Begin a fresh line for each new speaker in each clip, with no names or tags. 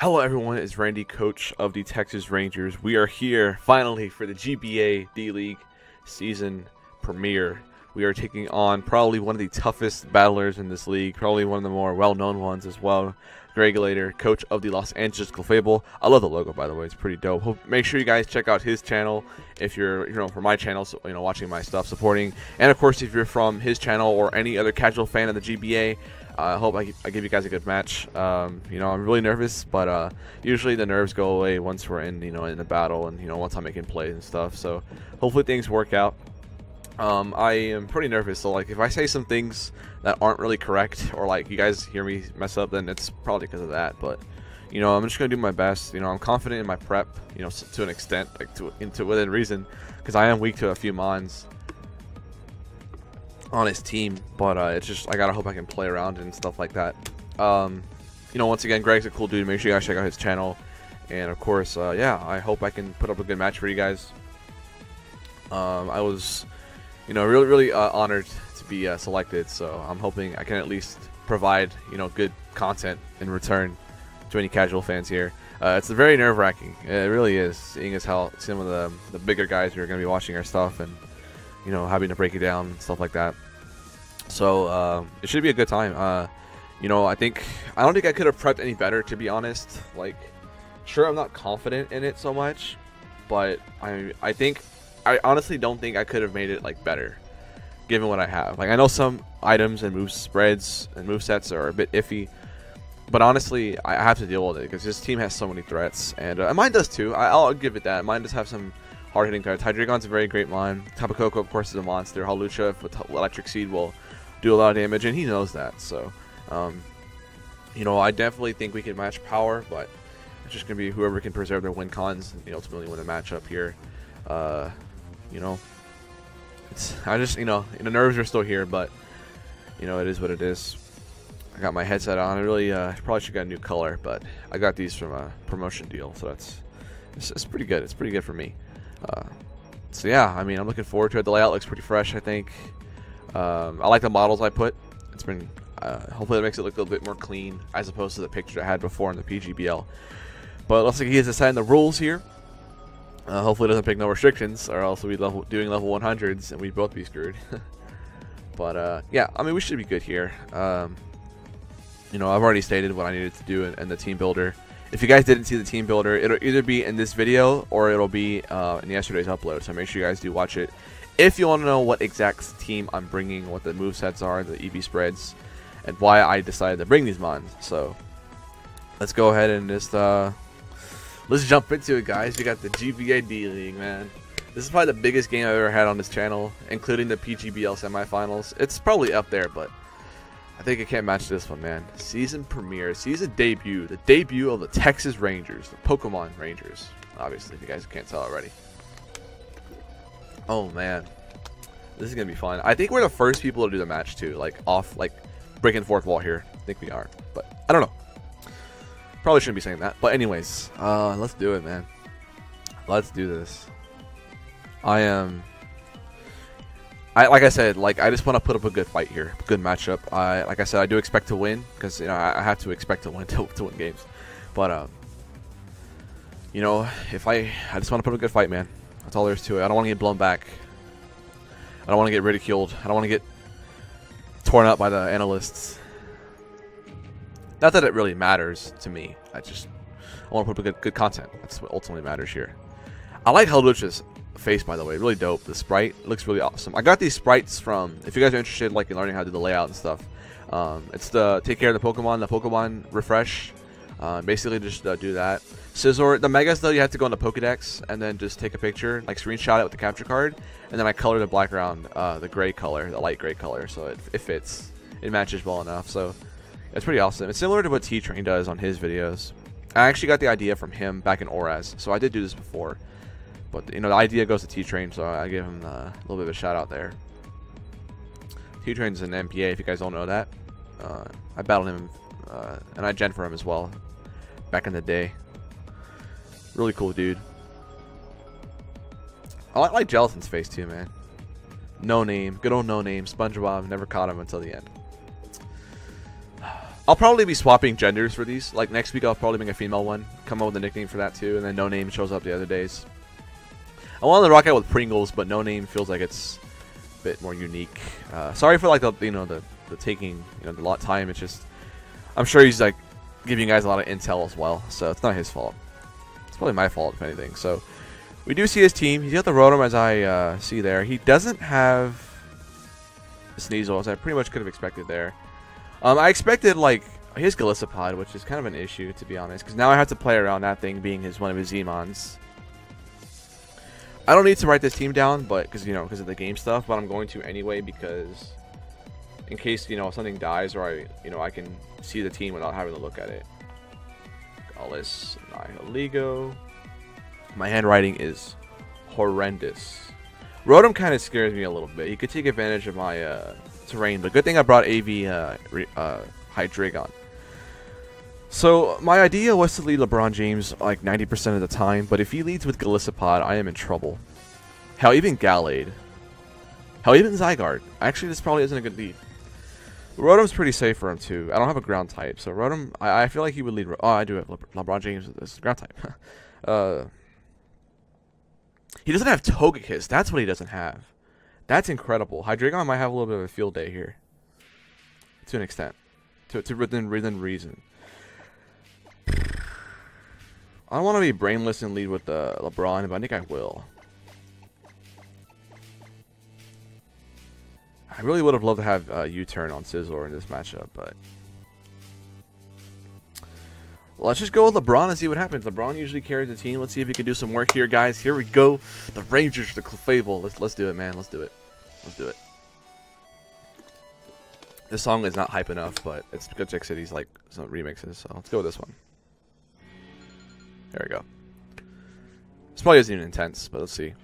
Hello everyone, it's Randy, coach of the Texas Rangers. We are here finally for the GBA D-League season premiere. We are taking on probably one of the toughest battlers in this league, probably one of the more well-known ones as well. Greg Later, coach of the Los Angeles Clefable. I love the logo, by the way; it's pretty dope. Make sure you guys check out his channel if you're, from my channel, so, watching my stuff, supporting, and of course if you're from his channel or any other casual fan of the GBA. I hope I give you guys a good match. I'm really nervous, but usually the nerves go away once we're in the battle, and once I'm making plays and stuff. So hopefully things work out. I am pretty nervous, so like if I say some things that aren't really correct, or like you guys hear me mess up, then it's probably because of that. But I'm just gonna do my best. I'm confident in my prep, to an extent, like to within reason, because I am weak to a few mons on his team, but it's just I gotta hope I can play around and stuff like that. Once again, Greg's a cool dude. Make sure you guys check out his channel, and of course, yeah, I hope I can put up a good match for you guys. I was, really honored to be selected, so I'm hoping I can at least provide good content in return to any casual fans here. It's very nerve-wracking. It really is, seeing as how some of the bigger guys who are going to be watching our stuff and having to break it down and stuff like that. So it should be a good time. I don't think I could have prepped any better, to be honest. Like, sure, I'm not confident in it so much, but I honestly don't think I could have made it like better, given what I have. Like, I know some items and move spreads and move sets are a bit iffy, but honestly, I have to deal with it because this team has so many threats, and mine does too. I'll give it that. Mine does have some hard-hitting threats. Hydreigon's a very great line. Tapu Koko, of course, is a monster. Hawlucha with Electric Seed will do a lot of damage, and he knows that. So, I definitely think we can match power, but it's just gonna be whoever can preserve their win cons, and ultimately win the matchup here. The nerves are still here, but it is what it is. I got my headset on. I really probably should get a new color, but I got these from a promotion deal, so it's pretty good. It's pretty good for me. So yeah, I'm looking forward to it. The layout looks pretty fresh, I think. I like the models I put. It's been hopefully it makes it look a little bit more clean as opposed to the picture I had before in the PGBL. But it looks like he has decided the rules here. Hopefully it doesn't pick no restrictions, or else we'll be doing level 100s and we'd both be screwed. But yeah, we should be good here. I've already stated what I needed to do in the team builder. If you guys didn't see the team builder, it'll either be in this video or it'll be in yesterday's upload. So make sure you guys do watch it if you want to know what exact team I'm bringing, what the movesets are, the EV spreads, and why I decided to bring these mons. So let's go ahead and just let's jump into it, guys. We got the GBA D-League, man. This is probably the biggest game I've ever had on this channel, including the PGBL semifinals. It's probably up there, but I think I can't match this one, man. Season premiere, season debut, the debut of the Texas Rangers, the Pokemon Rangers, obviously, if you guys can't tell already. Oh man, this is gonna be fun. I think we're the first people to do the match too, like breaking fourth wall here. I think we are, but I don't know. Probably shouldn't be saying that, but anyways, let's do it, man. Let's do this. Like I said, I just want to put up a good fight here, good matchup. Like I said, I do expect to win because I have to expect to win to win games. But if I just want to put up a good fight, man. That's all there is to it. I don't want to get blown back. I don't want to get ridiculed. I don't want to get torn up by the analysts. Not that it really matters to me. I want to put up good content. That's what ultimately matters here. I like Hawlucha's face, by the way, really dope. The sprite looks really awesome. I got these sprites from, if you guys are interested in learning how to do the layout and stuff, it's the take care of the Pokemon refresh. Basically just do that. Scizor, the Megas though, you have to go in the Pokedex and then just take a picture, screenshot it with the capture card, and then I color the background the gray color, the light gray color, so it fits. It matches well enough, so it's pretty awesome. It's similar to what T-Train does on his videos. I actually got the idea from him back in ORAS, so I did do this before. But the idea goes to T-Train, so I give him a little bit of a shout out there. T-Train's an MPA, if you guys don't know that. I battled him, and I gen for him as well, back in the day. Really cool dude. I like Gelatin's face too, man. No Name, good old No Name. SpongeBob never caught him until the end. I'll probably be swapping genders for these. Like next week, I'll probably make a female one. Come up with a nickname for that too, and then No Name shows up the other days. I wanted to rock out with Pringles, but No Name feels like it's a bit more unique. Sorry for like the taking a lot of time. It's just I'm sure he's like giving you guys a lot of intel as well, so it's not his fault. It's probably my fault if anything. So we do see his team. He's got the Rotom as I see there. He doesn't have Sneasel, as I pretty much could have expected there. I expected like his Golisopod, which is kind of an issue to be honest, because now I have to play around that thing being one of his Z-Mons. I don't need to write this team down, but because of the game stuff, but I'm going to anyway because in case something dies or I can see the team without having to look at it. Gallus, Nihiligo. My handwriting is horrendous. Rotom kind of scares me a little bit. He could take advantage of my terrain, but good thing I brought AV Hydreigon. So my idea was to lead LeBron James like 90% of the time, but if he leads with Golisopod, I am in trouble. Hell, even Gallade. Hell, even Zygarde. Actually, this probably isn't a good lead. Rotom's pretty safe for him too. I don't have a ground type, so Rotom, I feel like he would lead. Oh, I do have LeBron James as ground type. He doesn't have Togekiss. That's what he doesn't have. That's incredible. Hydreigon might have a little bit of a field day here. To an extent. To within reason. I don't want to be brainless and lead with LeBron, but I think I will. I really would have loved to have U-turn on Scizor in this matchup, but let's just go with LeBron and see what happens. LeBron usually carries the team. Let's see if he can do some work here, guys. Here we go. The Rangers, the Clefable. Let's do it, man. Let's do it. Let's do it. This song is not hype enough, but it's GlitchxCity's like some remixes, so let's go with this one. There we go. This probably isn't even intense, but let's see.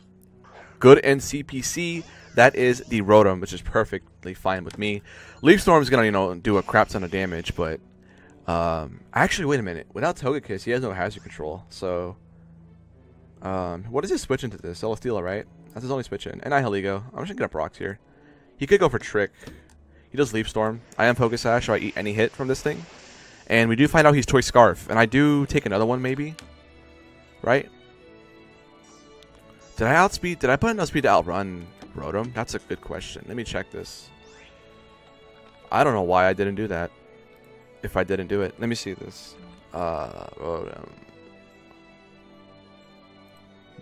Good NCPC. That is the Rotom, which is perfectly fine with me. Leaf Storm is gonna, do a crap ton of damage, but actually, wait a minute. Without Togekiss, he has no hazard control. So, what does he switch into this? Celesteela, right? That's his only switch in. And Nihiligo. I'm just gonna get up rocks here. He could go for Trick. He does Leaf Storm. I am Focus Sash, so I eat any hit from this thing. And we do find out he's Toy Scarf, and I do take another one maybe. Right? Did I put enough speed to outrun Rotom? That's a good question. Let me check this. I don't know why I didn't do that. If I didn't do it. Let me see this. Rotom.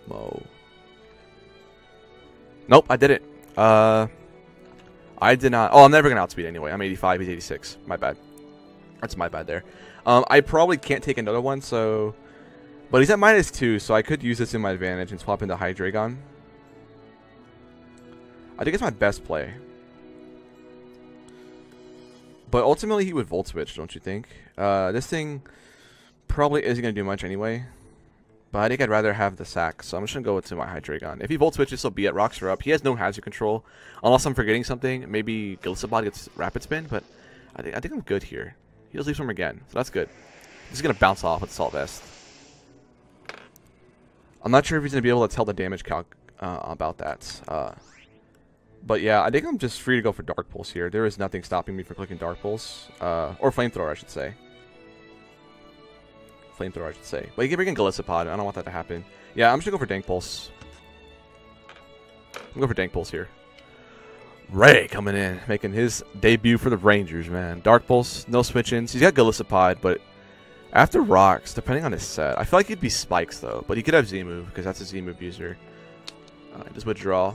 Mo. Nope, I did it. I did not. Oh, I'm never going to outspeed anyway. I'm 85, he's 86. My bad. That's my bad there. I probably can't take another one, so... But he's at -2, so I could use this in my advantage and swap into Hydreigon. I think it's my best play. But ultimately, he would Volt Switch, don't you think? This thing probably isn't going to do much anyway. But I think I'd rather have the sack, so I'm just going to go into my Hydreigon. If he Volt Switches, so be it. Rocks are up. He has no hazard control. Unless I'm forgetting something. Maybe Golisopod gets Rapid Spin, but I think I'm good here. He does Leaf Storm again, so that's good. This is going to bounce off with Salt Vest. I'm not sure if he's going to be able to tell the damage calc about that. But yeah, I think I'm just free to go for Dark Pulse here. There is nothing stopping me from clicking Dark Pulse. Or Flamethrower, I should say. Flamethrower, I should say. But you can bring in Golisopod. I don't want that to happen. Yeah, I'm just going to go for Dank Pulse. I'm going for Dank Pulse here. Ray coming in, making his debut for the Rangers, man. Dark Pulse, no switch-ins. He's got Golisopod, but after Rocks, depending on his set, I feel like he'd be Spikes, though. But he could have Z-Move, because that's a Z-Move user. Just withdraw.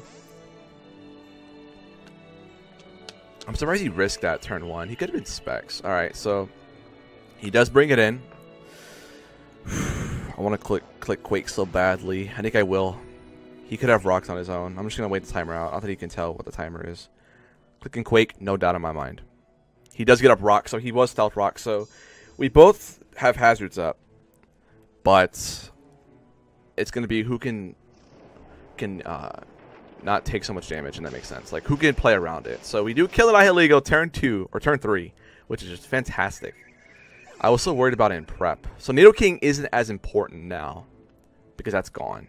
I'm surprised he risked that turn 1. He could have been Specs. Alright, so he does bring it in. I want to click Quake so badly. I think I will. He could have Rocks on his own. I'm just going to wait the timer out. I don't think he can tell what the timer is. Clicking Quake, no doubt in my mind. He does get up Rock, so he was Stealth Rock. So we both have hazards up. But it's going to be who can not take so much damage, and that makes sense. Like, who can play around it. So we do kill an Nihiligo turn 2, or turn 3, which is just fantastic. I was so worried about it in prep. So Nidoking isn't as important now, because that's gone.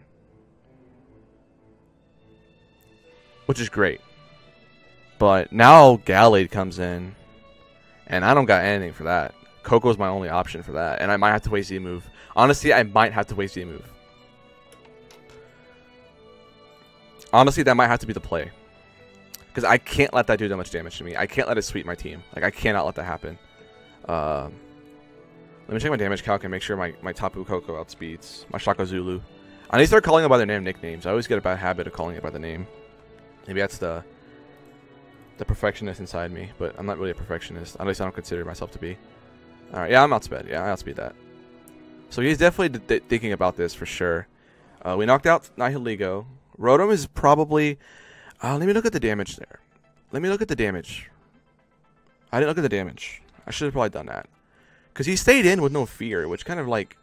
Which is great. But now Gallade comes in, And I don't got anything for that. Coco's my only option for that. And I might have to waste the move. Honestly, I might have to waste the move. Honestly, that might have to be the play. Because I can't let that do that much damage to me. I can't let it sweep my team. Like, I cannot let that happen. Let me check my damage calc and make sure my Tapu Koko outspeeds my Shaka Zulu. I need to start calling it by their name nicknames. I always get a bad habit of calling it by the name. Maybe that's the perfectionist inside me. But I'm not really a perfectionist. At least I don't consider myself to be. Alright, yeah, I'm outsped. Yeah, I outspeed that. So he's definitely thinking about this for sure. We knocked out Nihiligo. Rotom is probably... let me look at the damage there. Let me look at the damage. I didn't look at the damage. I should have probably done that. Because he stayed in with no fear, which kind of like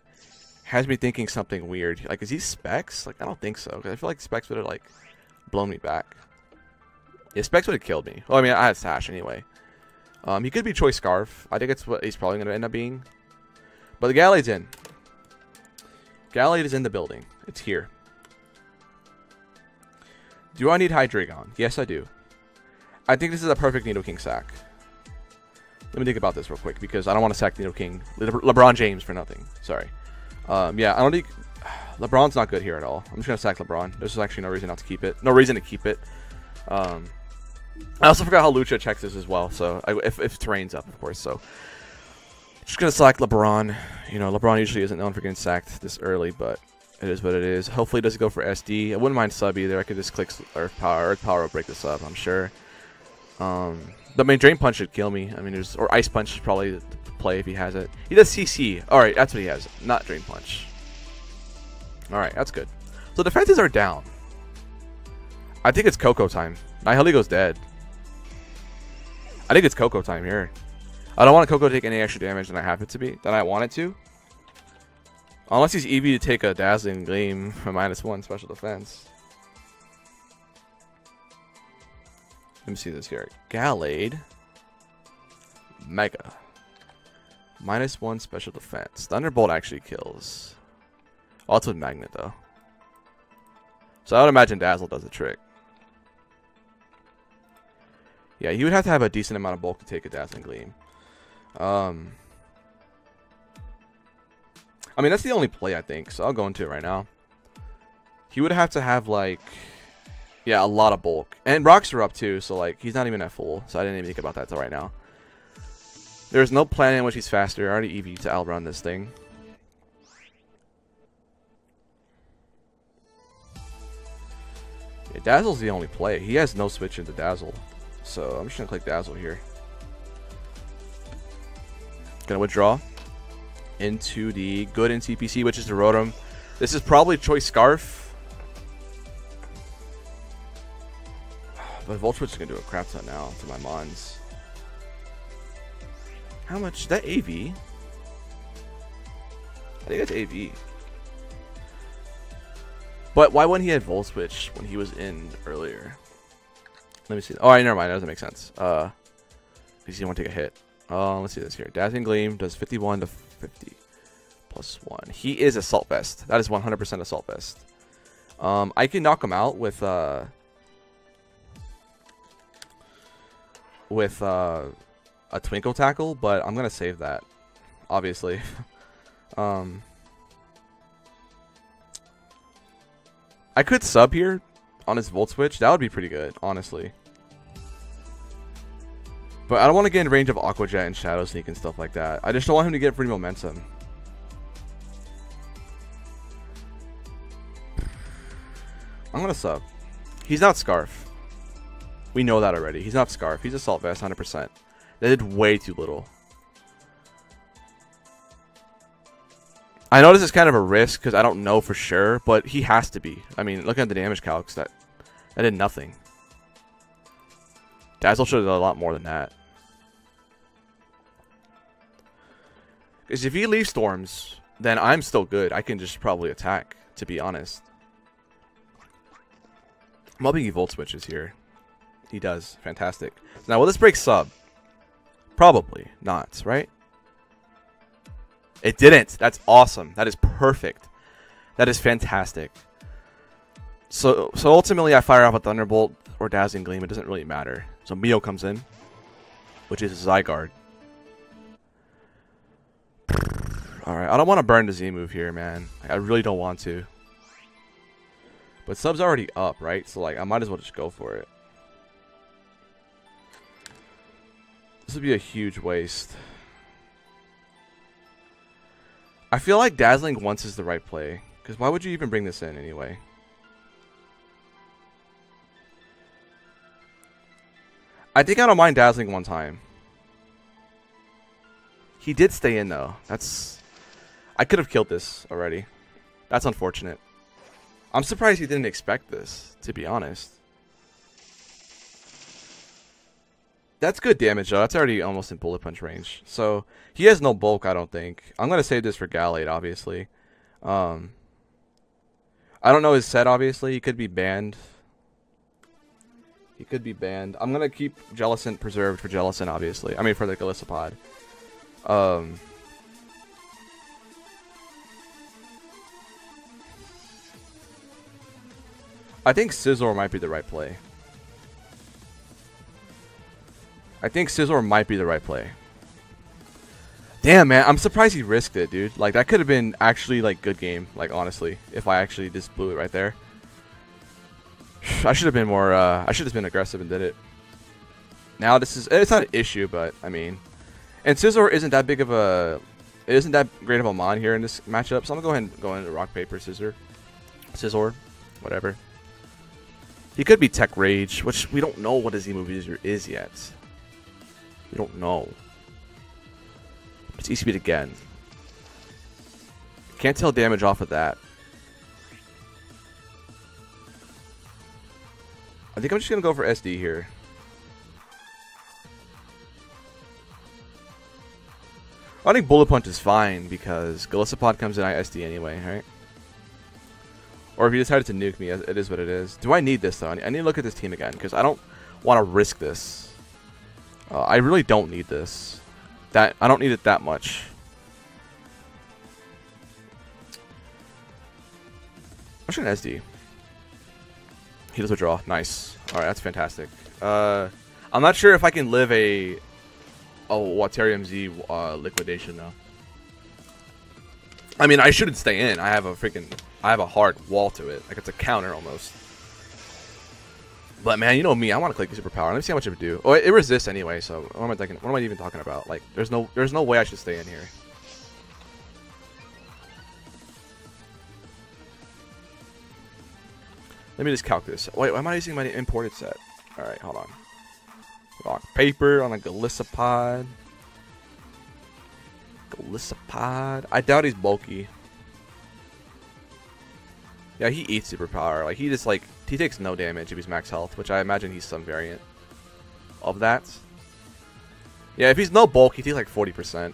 has me thinking something weird. Like, is he Specs? Like, I don't think so. Because I feel like Specs would have like blown me back. Yeah, Specs would have killed me. Well, I mean, I had Sash anyway. He could be Choice Scarf. I think it's what he's probably going to end up being. But the Gallade's in. Gallade is in the building. It's here. Do I need Hydreigon? Yes, I do. I think this is a perfect Nidoking sack. Let me think about this real quick because I don't want to sack Nidoking. LeBron James for nothing. Sorry. Yeah, I don't think... LeBron's not good here at all. I'm just going to sack LeBron. There's actually no reason not to keep it. No reason to keep it. I also forgot how Lucha checks this as well. So, if terrain's up, of course. So, just going to sack LeBron. You know, LeBron usually isn't known for getting sacked this early, but... it is what it is. Hopefully it doesn't go for SD. I wouldn't mind sub either. I could just click Earth Power. Earth Power will break this up, I'm sure. But I mean, Drain Punch should kill me. I mean, or Ice Punch is probably the play if he has it. He does CC. Alright, that's what he has. Not Drain Punch. Alright, that's good. So defenses are down. I think it's Coco time. Nihiligo's dead. I think it's Coco time here. I don't want Coco to take any extra damage than I have it to be. Than I want it to. Unless he's EV to take a Dazzling Gleam for -1 special defense. Let me see this here. Gallade. Mega. -1 special defense. Thunderbolt actually kills. Oh, it's with Magnet though. So I would imagine Dazzle does the trick. Yeah, he would have to have a decent amount of bulk to take a Dazzling Gleam. I mean, that's the only play, I think, so I'll go into it right now. He would have to have, like... yeah, a lot of bulk. And rocks are up, too, so, like, he's not even at full. So I didn't even think about that till right now. There's no plan in which he's faster. I already EV to outrun this thing. Yeah, Dazzle's the only play. He has no switch into Dazzle. So I'm just going to click Dazzle here. Gonna withdraw into the good in CPC, which is the Rotom. This is probably Choice Scarf. But Volt Switch is going to do a crap ton now to my Mons. How much? Is that AV? I think that's AV. But why wouldn't he have Volt Switch when he was in earlier? Let me see. Oh, never mind. That doesn't make sense. Because he didn't want to take a hit. Let's see this here. Dazzling Gleam does 51 to 50 plus 1. He is Assault Vest. That is 100% Assault Vest. I can knock him out with a Twinkle Tackle, but I'm gonna save that, obviously. I could sub here on his Volt Switch. That would be pretty good, honestly. But I don't want to get in range of Aqua Jet and Shadow Sneak and stuff like that. I just don't want him to get free momentum. I'm gonna sub. He's not Scarf. We know that already. He's not Scarf. He's Assault Vest, 100%. They did way too little. I know this is kind of a risk because I don't know for sure, but he has to be. I mean, looking at the damage calcs, that did nothing. Dazzle should have done a lot more than that. Because if he leaves Storms, then I'm still good. I can just probably attack, to be honest. I'm hoping he Volt Switches here. He does. Fantastic. Now, will this break sub? Probably not, right? It didn't. That's awesome. That is perfect. That is fantastic. So ultimately, I fire off a Thunderbolt or Dazzling Gleam. It doesn't really matter. So Mio comes in, which is Zygarde. Alright, I don't want to burn the Z move here, man. I really don't want to. But sub's already up, right? So, like, I might as well just go for it. This would be a huge waste. I feel like dazzling once is the right play. Because why would you even bring this in anyway? I think I don't mind dazzling one time. He did stay in, though. That's... I could have killed this already. That's unfortunate. I'm surprised he didn't expect this, to be honest. That's good damage, though. That's already almost in bullet punch range. So, he has no bulk, I don't think. I'm going to save this for Gallade, obviously. I don't know his set, obviously. He could be banned. He could be banned. I'm going to keep Jellicent preserved for Jellicent, obviously. I mean, for the Golisopod. I think Scizor might be the right play. Damn, man. I'm surprised he risked it, dude. Like, that could have been actually, like, good game. Like, honestly. If I actually just blew it right there. I should have been more, I should have been aggressive and did it. Now, this is... It's not an issue, but, I mean... And Scizor isn't that big of a... It isn't that great of a mon here in this matchup. So I'm going to go ahead and go into rock, paper, scissor. Scizor. Whatever. He could be Tech Rage, which we don't know what his Z-move is yet. We don't know. It's E-Speed again. Can't tell damage off of that. I think I'm just going to go for SD here. I think Bullet Punch is fine because Golisopod comes in SD anyway, right? Or if he decided to nuke me, it is what it is. Do I need this, though? I need to look at this team again because I don't want to risk this. I really don't need this. I don't need it that much. I'm just going to SD. He does withdraw. Nice. Alright, that's fantastic. I'm not sure if I can live a Waterium Z liquidation, though. I mean, I shouldn't stay in. I have a hard wall to it. Like, it's a counter almost. But man, you know me, I want to click the superpower. Let me see how much it would do. Oh, it resists anyway, so what am I thinking? What am I even talking about? Like, there's no way I should stay in here. Let me just calc this. Wait, why am I using my imported set? Alright, hold on. Rock paper on a Golisopod. I doubt he's bulky. Yeah, he eats superpower. Like, he just, like, he takes no damage if he's max health, which I imagine he's some variant of that. Yeah, if he's no bulk, he takes, like, 40%.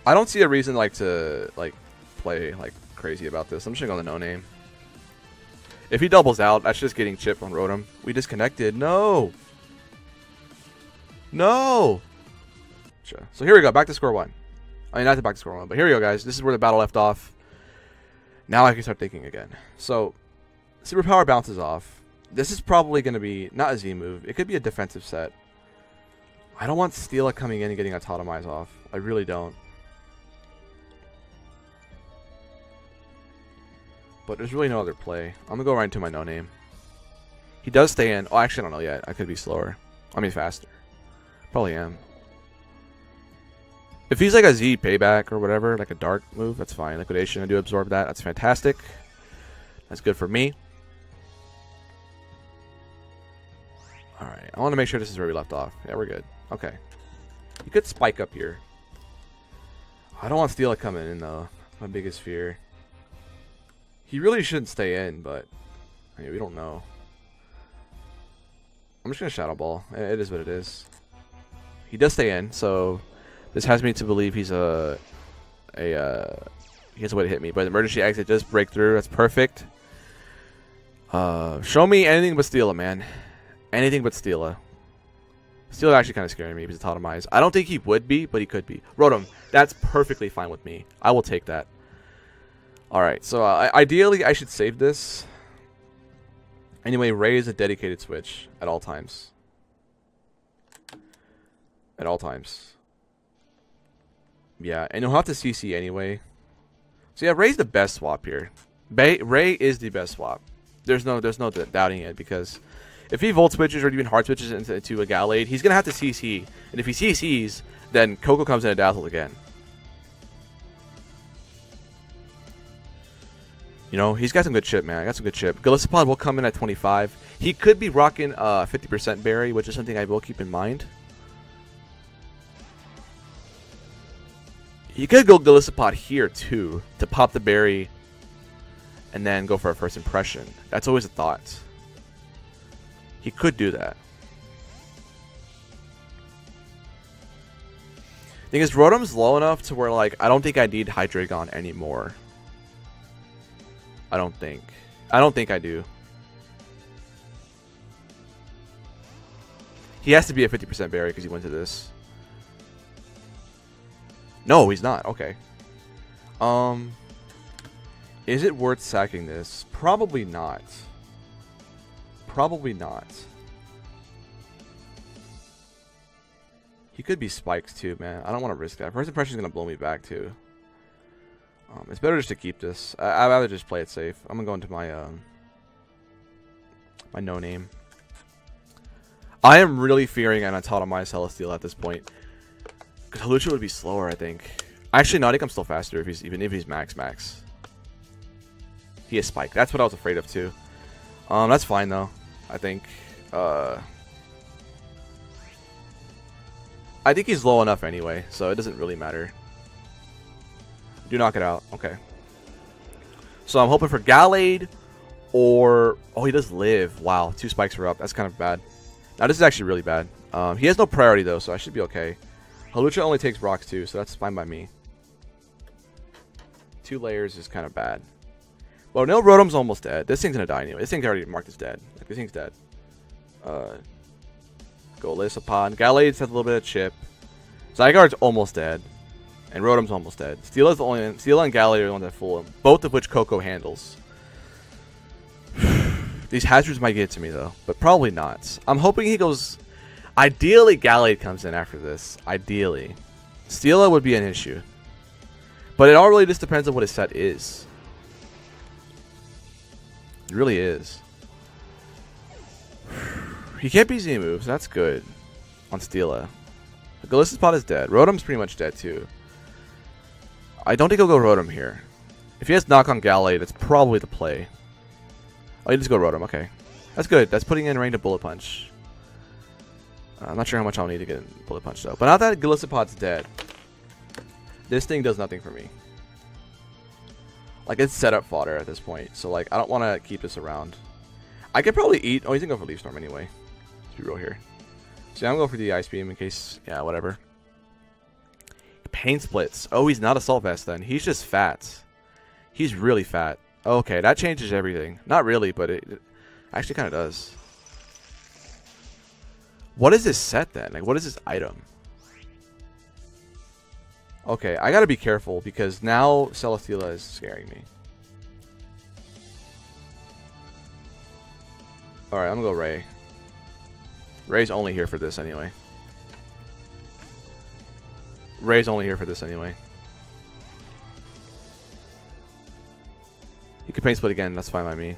I don't see a reason, like, to, like, play, like, crazy about this. I'm just gonna go the no-name. If he doubles out, that's just getting chipped on Rotom. We disconnected. No! No! So here we go. Back to score one. I mean, not to back to score one, but here we go, guys. This is where the battle left off. Now I can start thinking again. So, superpower bounces off. This is probably going to be not a Z move. It could be a defensive set. I don't want Steela coming in and getting a Totemize off. I really don't. But there's really no other play. I'm going to go right into my no-name. He does stay in. Oh, actually, I don't know yet. I could be slower. I mean, faster. Probably am. If he's like a Z payback or whatever, like a dark move, that's fine. Liquidation, I do absorb that. That's fantastic. That's good for me. Alright, I want to make sure this is where we left off. Yeah, we're good. Okay. You could spike up here. I don't want Steela coming in, though. My biggest fear. He really shouldn't stay in, but I mean, we don't know. I'm just going to Shadow Ball. It is what it is. He does stay in, so this has me to believe he's he has a way to hit me. But emergency exit does break through. That's perfect. Show me anything but Steela, man. Anything but Steela. Steela actually kind of scaring me. He's a Totemize. I don't think he would be, but he could be. Rotom, that's perfectly fine with me. I will take that. Alright, so ideally I should save this. Anyway, raise a dedicated switch at all times. At all times. Yeah, and he'll have to CC anyway. So yeah, Ray's the best swap here. Ray is the best swap. There's no doubting it, because if he volt switches or even hard switches into a Gallade, he's gonna have to CC, and if he CCs, then Coco comes in a Dazzle again. You know, he's got some good chip, man. I got some good chip. Golisopod will come in at 25. He could be rocking 50% berry, which is something I will keep in mind. He could go Golisopod here too to pop the berry and then go for a first impression. That's always a thought. He could do that. Thing is, Rotom's low enough to where, like, I don't think I need Hydreigon anymore. I don't think I do. He has to be a 50% berry because he went to this. No, he's not. Okay. Is it worth sacking this? Probably not. Probably not. He could be spiked too, man. I don't want to risk that. First impression is going to blow me back too. It's better just to keep this. I'd rather just play it safe. I'm going to go into my my no name. I am really fearing an Autotomai Celesteela at this point. Because Hawlucha would be slower, I think. Actually, no, I think I'm still faster if he's max. He is spiked. That's what I was afraid of too. That's fine though. I think he's low enough anyway, so it doesn't really matter. Do knock it out. Okay. So I'm hoping for Gallade or... Oh, he does live. Wow, 2 spikes are up. That's kind of bad. Now, this is actually really bad. He has no priority, though, so I should be okay. Hawlucha only takes rocks, too, so that's fine by me. 2 layers is kind of bad. Well, no, Rotom's almost dead. This thing's going to die anyway. This thing's already marked as dead. Like, this thing's dead. Golisopod. Gallade's has a little bit of chip. Zygarde's almost dead. And Rotom's almost dead. Steela's the only... Steela and Gallade are the ones that fool him. Both of which Coco handles. These hazards might get to me, though. But probably not. I'm hoping he goes... Ideally, Gallade comes in after this. Ideally. Steela would be an issue. But it all really just depends on what his set is. It really is. He can't be Z moves. That's good. On Steela. Golisopod is dead. Rotom's pretty much dead, too. I don't think he'll go Rotom here. If he has knock on Gallade, that's probably the play. Oh, you just go Rotom. Okay. That's good. That's putting in range of Bullet Punch. I'm not sure how much I'll need to get in Bullet Punch, though. But now that Golisopod's dead, this thing does nothing for me. Like, it's setup fodder at this point. So, like, I don't want to keep this around. I could probably eat... Oh, he's going to go for Leaf Storm anyway. Let's be real here. So, I'm going for the Ice Beam in case... Yeah, whatever. Pain Splits. Oh, he's not Assault Vest then. He's just fat. He's really fat. Okay, that changes everything. Not really, but it actually kind of does. What is this set then? Like, what is this item? Okay, I gotta be careful because now Celesteela is scaring me. Alright, I'm gonna go Ray. Ray's only here for this anyway. Ray's only here for this anyway. He could Pain Split again, that's fine by me.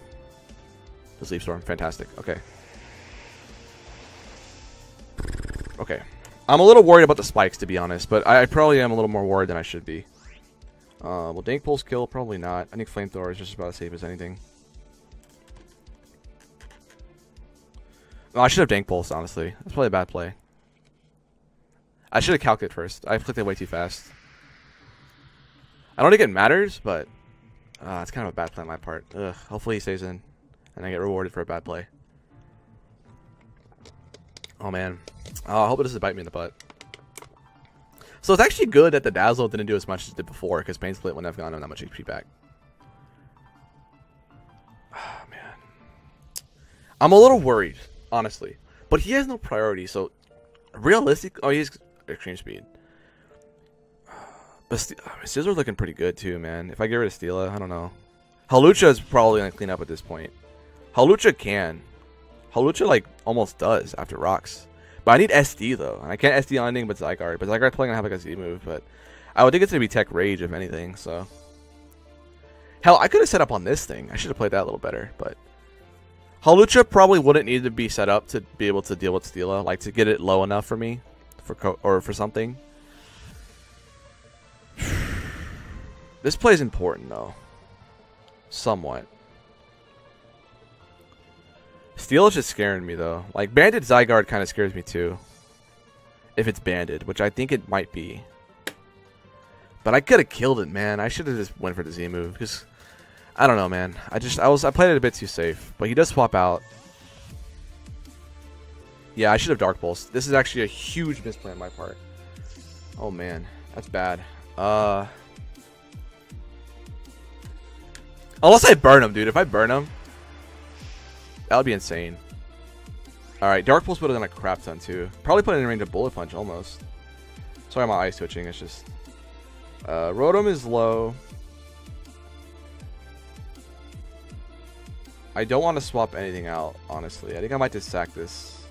The Leaf Storm, fantastic. Okay. Okay. I'm a little worried about the spikes, to be honest, but I probably am a little more worried than I should be. Will Dank Pulse kill? Probably not. I think Flamethrower is just about as safe as anything. No, I should have Dank Pulse, honestly. That's probably a bad play. I should have calculated first. I clicked it way too fast. I don't think it matters, but it's kind of a bad play on my part. Ugh. Hopefully he stays in, and I get rewarded for a bad play. Oh man. Oh, I hope it doesn't bite me in the butt. So it's actually good that the Dazzle didn't do as much as it did before, because Pain Split wouldn't have gone that much HP back. Oh, man. I'm a little worried, honestly. But he has no priority, so realistic. Oh, he has Extreme Speed. But Scissor's looking pretty good too, man. If I get rid of Steela, I don't know. Hawlucha is probably going to clean up at this point. Hawlucha can. Hawlucha, like, almost does after rocks. But I need SD, though. And I can't SD on anything but Zygarde. But Zygarde's probably going to have, like, a Z move. But I would think it's going to be Tech Rage, if anything, so. Hell, I could have set up on this thing. I should have played that a little better, but. Hawlucha probably wouldn't need to be set up to be able to deal with Steela, like to get it low enough for me, or for something. This play is important, though. Somewhat. Steel is just scaring me, though. Like, Banded Zygarde kind of scares me, too. If it's banded, which I think it might be. But I could have killed it, man. I should have just went for the Z move, because... I don't know, man. I played it a bit too safe. But he does swap out. Yeah, I should have Dark Pulse. This is actually a huge misplay on my part. Oh, man. That's bad. Unless I burn him, dude. If I burn him... That would be insane. Alright, Dark Pulse would have done a crap ton too. Probably put it in range of Bullet Punch almost. Sorry, my eyes twitching. It's just... Rotom is low. I don't want to swap anything out, honestly. I think I might just sack this.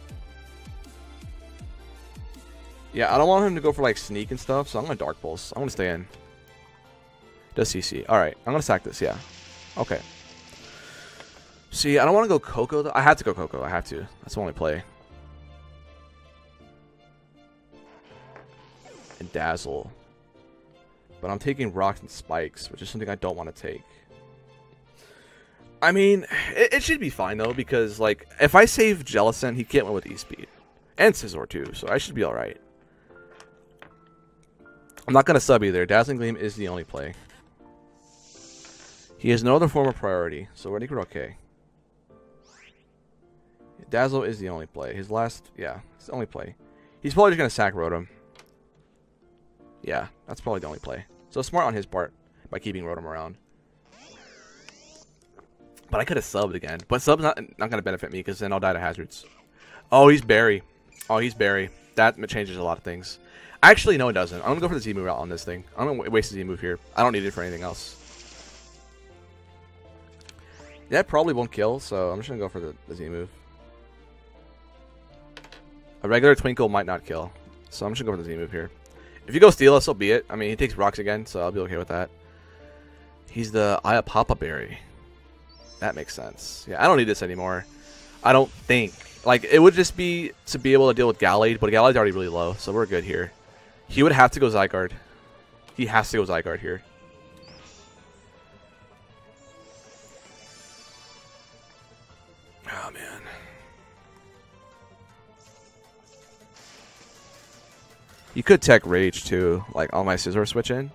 Yeah, I don't want him to go for like Sneak and stuff, so I'm going to Dark Pulse. I'm going to stay in. Does CC. Alright, I'm going to sack this, yeah. Okay. See, I don't want to go Coco, though. I have to go Coco. I have to. That's the only play. And Dazzle. But I'm taking Rocks and Spikes, which is something I don't want to take. I mean, it should be fine, though, because, like, if I save Jellicent, he can't win with E-Speed. And Scizor, too, so I should be alright. I'm not going to sub either. Dazzling Gleam is the only play. He has no other form of priority, so I think we're okay. Dazzle is the only play. His last... Yeah, it's the only play. He's probably just going to sack Rotom. Yeah, that's probably the only play. So smart on his part by keeping Rotom around. But I could have subbed again. But sub's not going to benefit me because then I'll die to hazards. Oh, he's Berry. Oh, he's Berry. That changes a lot of things. Actually, no, it doesn't. I'm going to go for the Z move out on this thing. I'm going to waste the Z move here. I don't need it for anything else. That probably won't kill, so I'm just going to go for the Z move. A regular Twinkle might not kill, so I'm just going to go for the Z move here. If you go Steela, so be it. I mean, he takes Rocks again, so I'll be okay with that. He's the Ayapapa Berry. That makes sense. Yeah, I don't need this anymore. I don't think. Like, it would just be to be able to deal with Gallade, but Gallade's already really low, so we're good here. He would have to go Zygarde. He has to go Zygarde here. Oh, man. You could Tech Rage, too, like on my Scizor switch in.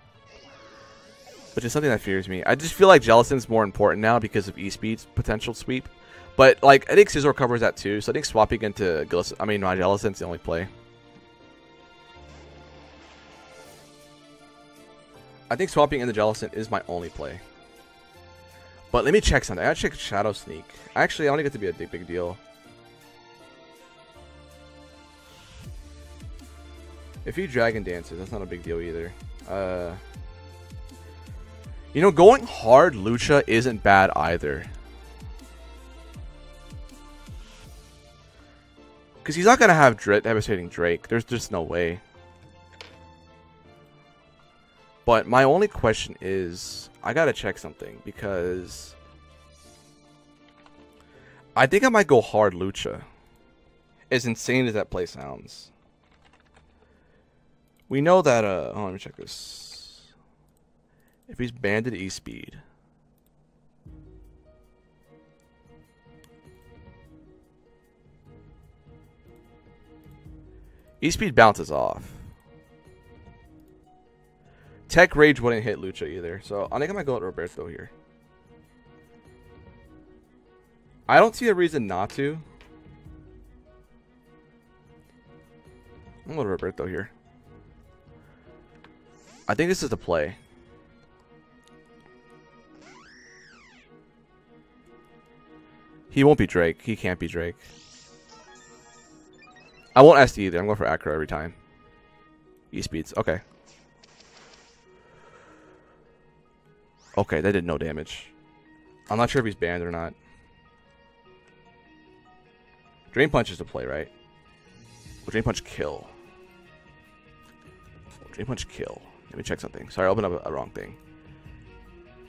Which is something that fears me. I just feel like Jellicent's more important now because of E-Speed's potential sweep. But, like, I think Scizor covers that, too. So I think swapping into my Jellicent's the only play. I think swapping into Jellicent is my only play. But let me check something. I gotta check Shadow Sneak. Actually, I don't think it to be a big deal. If he Dragon Dances, that's not a big deal either. You know, going hard Lucha isn't bad either. Because he's not going to have Devastating Drake. There's just no way. But my only question is, I got to check something. Because I think I might go hard Lucha. As insane as that play sounds. We know that, oh, let me check this. If he's banded E-Speed. E-Speed bounces off. Tech Rage wouldn't hit Lucha either, so I think I might go with Roberto here. I don't see a reason not to. I'm going to Roberto here. I think this is the play. He won't be Drake. He can't be Drake. I won't SD either. I'm going for Acro every time. E-Speeds. Okay. Okay, that did no damage. I'm not sure if he's banned or not. Drain Punch is the play, right? Will Drain Punch kill? Will Drain Punch kill? Let me check something. Sorry, I opened up a wrong thing.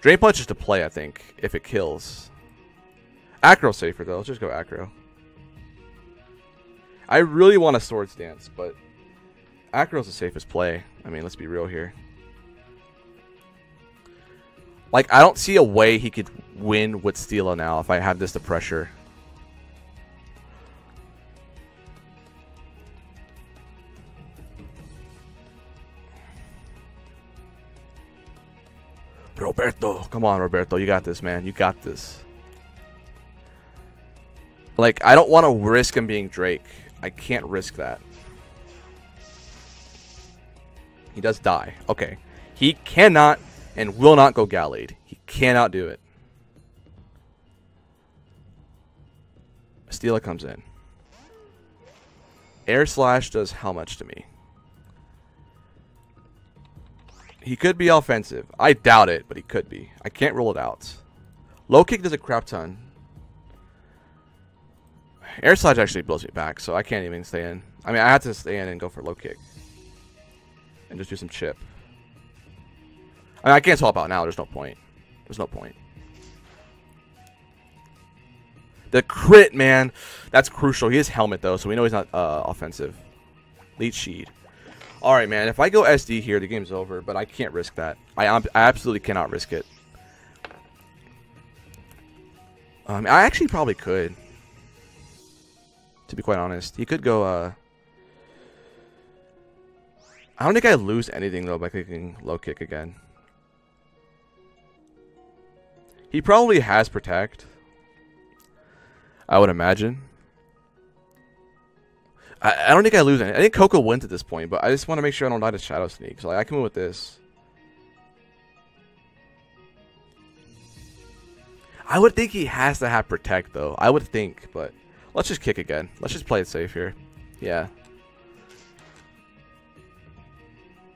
Drain Punch is to play, I think, if it kills. Acro's safer, though. Let's just go Acro. I really want a Swords Dance, but Acro's the safest play. I mean, let's be real here. Like, I don't see a way he could win with Steela now if I have this to pressure. Roberto. Come on, Roberto. You got this, man. You got this. Like, I don't want to risk him being Drake. I can't risk that. He does die. Okay. He cannot and will not go Gallade. He cannot do it. Steela comes in. Air Slash does how much to me? He could be offensive. I doubt it, but he could be. I can't rule it out. Low kick does a crap ton. Air Slash actually blows me back, so I can't even stay in. I mean, I have to stay in and go for low kick. And just do some chip. I mean, I can't swap out now. There's no point. There's no point. The crit, man. That's crucial. He has helmet, though, so we know he's not offensive. Leech Sheed. Alright, man. If I go SD here, the game's over, but I can't risk that. I absolutely cannot risk it. I actually probably could. To be quite honest. He could go, I don't think I lose anything, though, by clicking low kick again. He probably has Protect. I would imagine. I don't think I lose any. I think Coco wins at this point, but I just want to make sure I don't die to Shadow Sneak. So like, I can move with this. I would think he has to have Protect, though. I would think, but let's just kick again. Let's just play it safe here. Yeah.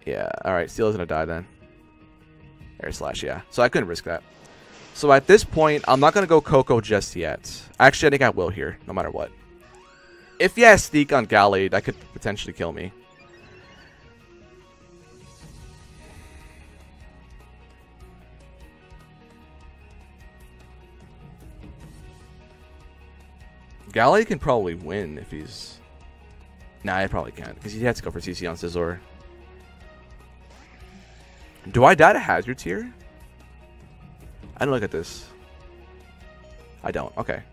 Yeah, alright. Steela's gonna die then. Air Slash, yeah. So I couldn't risk that. So at this point, I'm not gonna go Coco just yet. Actually, I think I will here, no matter what. If he has Sneak on Gallade, that could potentially kill me. Gallade can probably win if he's... Nah, I probably can't, because he has to go for CC on Scizor. Do I die to Hazards here? I didn't look at this. I don't. Okay.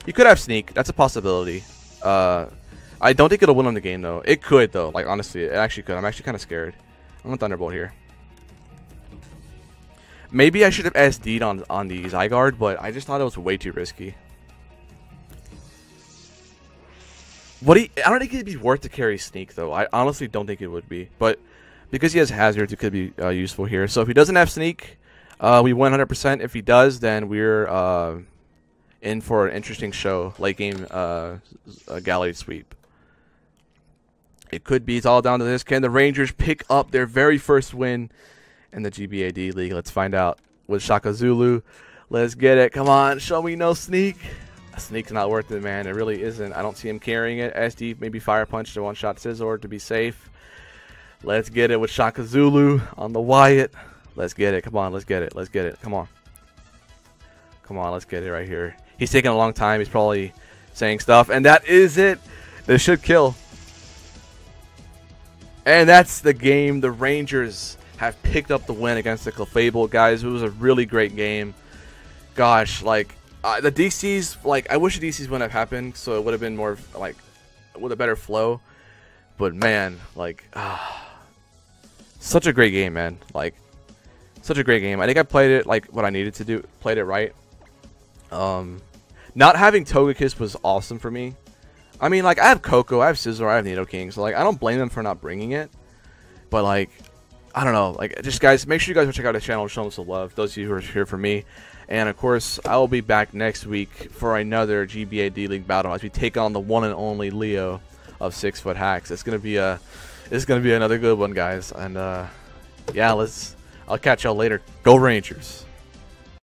You could have Sneak. That's a possibility. I don't think it'll win on the game, though. It could, though. Like, honestly, it actually could. I'm actually kind of scared. I'm going to Thunderbolt here. Maybe I should have SD'd on the Zygarde, but I just thought it was way too risky. I don't think it'd be worth to carry Sneak, though. I honestly don't think it would be. But because he has Hazards, it could be useful here. So if he doesn't have Sneak, we win 100%. If he does, then we're in for an interesting show. Late game Gallade sweep. It could be. It's all down to this. Can the Rangers pick up their very first win in the GBA D-League? Let's find out with Shaka Zulu. Let's get it. Come on. Show me no Sneak. Sneak's not worth it, man. It really isn't. I don't see him carrying it. SD, maybe Fire Punch to one-shot Scizor to be safe. Let's get it with Shaka Zulu on the Wyatt. Let's get it. Come on. Let's get it. Let's get it. Come on. Come on. Let's get it right here. He's taking a long time. He's probably saying stuff. And that is it. This should kill. And that's the game. The Rangers have picked up the win against the Clefable, guys. It was a really great game. Gosh, like, the DCs, like, I wish the DCs wouldn't have happened, so it would have been more, like, with a better flow. But, man, like, such a great game, man. Like, such a great game. I think I played it, like, what I needed to do. Played it right. Not having Togekiss was awesome for me. I mean, like, I have Coco, I have Scizor, I have Nidoking, so, like, I don't blame them for not bringing it. But, like, I don't know. Like, just, guys, make sure you guys go check out the channel and show them some love. Those of you who are here for me. And, of course, I will be back next week for another GBA D-League battle as we take on the one and only Leo of 6 Foot Hacks. It's gonna be another good one, guys. And yeah, I'll catch y'all later. Go Rangers.